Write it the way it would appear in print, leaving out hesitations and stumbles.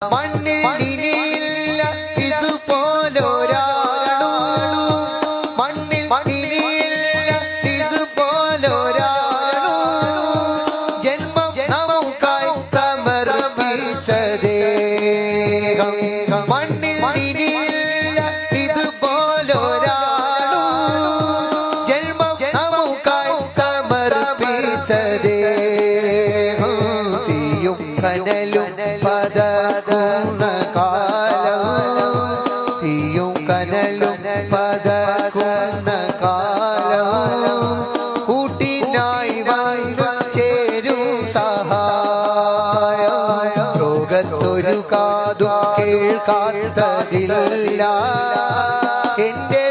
മണ്ണിൽ ഇനിയില്ല ഇതുപോലൊരാളു, മണ്ണിൽ ഇനിയില്ല ഇതുപോലൊരാളു, ജന്മം നമുക്കായി സമർപ്പിച്ചതേ. മണ്ണിൽ ഇനിയില്ല ഇതുപോലൊരാളു, ജന്മം നമുക്കായി സമർപ്പിച്ചതേ. തീയും കനലും പതകുന്ന കാലം, തീയും കനലും പതകുന്ന കാലം, കൂട്ടിനായി വന്നു ചേരും സഹായം. ലോകത്തൊരു കാതും കേൾക്കാത്തതില്ല എന്റെ